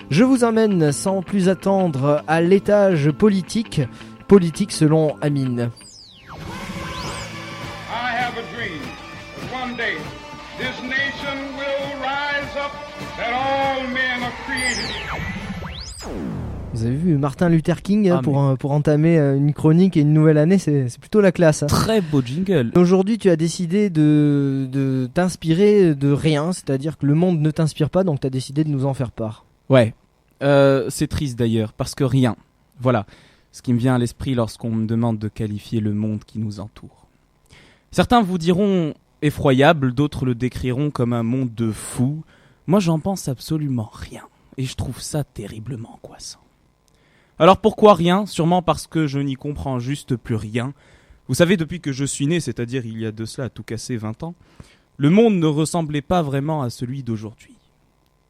Je vous emmène sans plus attendre à l'étage politique selon Amine. I have a dream that one day this nation will rise up, that all men are created equal. Vous avez vu Martin Luther King pour entamer une chronique et une nouvelle année, c'est plutôt la classe. Hein. Très beau jingle. Aujourd'hui, tu as décidé de t'inspirer de rien, c'est-à-dire que le monde ne t'inspire pas, donc tu as décidé de nous en faire part. Ouais, c'est triste d'ailleurs, parce que rien. Voilà, ce qui me vient à l'esprit lorsqu'on me demande de qualifier le monde qui nous entoure. Certains vous diront effroyable, d'autres le décriront comme un monde de fous. Moi, j'en pense absolument rien, et je trouve ça terriblement angoissant. Alors pourquoi rien ? Sûrement parce que je n'y comprends juste plus rien. Vous savez, depuis que je suis né, c'est-à-dire il y a de cela à tout casser 20 ans, le monde ne ressemblait pas vraiment à celui d'aujourd'hui.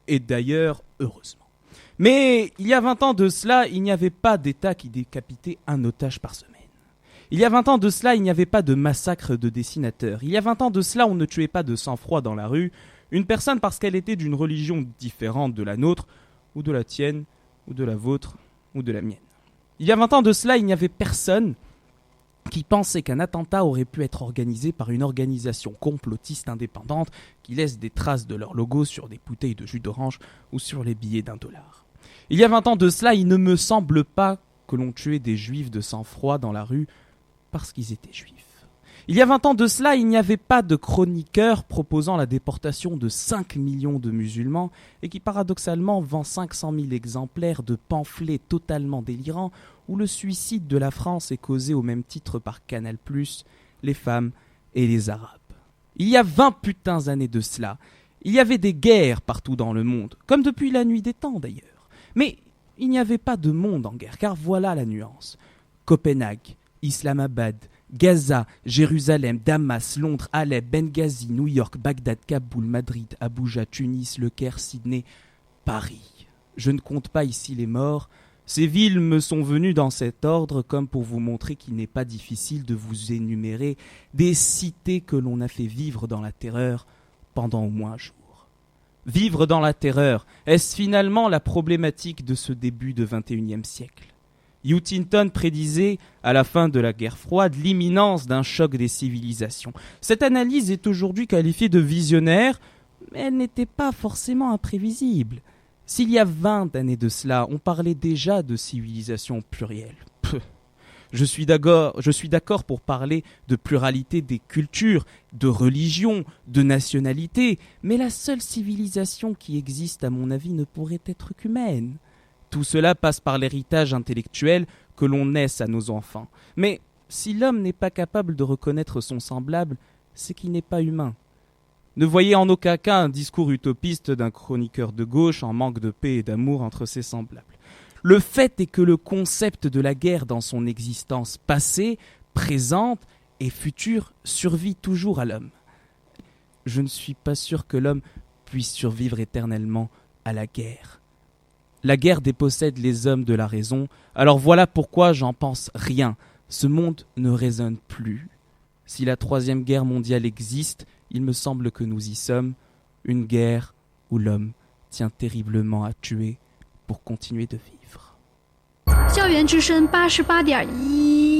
Et d'ailleurs, heureusement. Mais il y a 20 ans de cela, il n'y avait pas d'État qui décapitait un otage par semaine. Il y a 20 ans de cela, il n'y avait pas de massacre de dessinateurs. Il y a 20 ans de cela, on ne tuait pas de sang-froid dans la rue une personne parce qu'elle était d'une religion différente de la nôtre, ou de la tienne, ou de la vôtre, ou de la mienne. Il y a 20 ans de cela, il n'y avait personne qui pensait qu'un attentat aurait pu être organisé par une organisation complotiste indépendante qui laisse des traces de leur logo sur des bouteilles de jus d'orange ou sur les billets d'$1. Il y a 20 ans de cela, il ne me semble pas que l'on tuait des juifs de sang-froid dans la rue parce qu'ils étaient juifs. Il y a 20 ans de cela, il n'y avait pas de chroniqueur proposant la déportation de 5 millions de musulmans et qui paradoxalement vend 500 000 exemplaires de pamphlets totalement délirants où le suicide de la France est causé au même titre par Canal+, les femmes et les Arabes. Il y a 20 putains d'années de cela, il y avait des guerres partout dans le monde, comme depuis la nuit des temps d'ailleurs. Mais il n'y avait pas de monde en guerre, car voilà la nuance. Copenhague, Islamabad, Gaza, Jérusalem, Damas, Londres, Alep, Benghazi, New York, Bagdad, Kaboul, Madrid, Abuja, Tunis, Le Caire, Sydney, Paris. Je ne compte pas ici les morts. Ces villes me sont venues dans cet ordre comme pour vous montrer qu'il n'est pas difficile de vous énumérer des cités que l'on a fait vivre dans la terreur pendant au moins un jour. Vivre dans la terreur, est-ce finalement la problématique de ce début de XXIe siècle ? Huntington prédisait, à la fin de la guerre froide, l'imminence d'un choc des civilisations. Cette analyse est aujourd'hui qualifiée de visionnaire, mais elle n'était pas forcément imprévisible. S'il y a 20 années de cela, on parlait déjà de civilisation plurielle. Je suis d'accord pour parler de pluralité des cultures, de religions, de nationalités, mais la seule civilisation qui existe, à mon avis, ne pourrait être qu'humaine. Tout cela passe par l'héritage intellectuel que l'on naisse à nos enfants. Mais si l'homme n'est pas capable de reconnaître son semblable, c'est qu'il n'est pas humain. Ne voyez en aucun cas un discours utopiste d'un chroniqueur de gauche en manque de paix et d'amour entre ses semblables. Le fait est que le concept de la guerre dans son existence passée, présente et future survit toujours à l'homme. Je ne suis pas sûr que l'homme puisse survivre éternellement à la guerre. La guerre dépossède les hommes de la raison, alors voilà pourquoi j'en pense rien. Ce monde ne raisonne plus. Si la Troisième Guerre mondiale existe, il me semble que nous y sommes. Une guerre où l'homme tient terriblement à tuer pour continuer de vivre. 校园之声88.1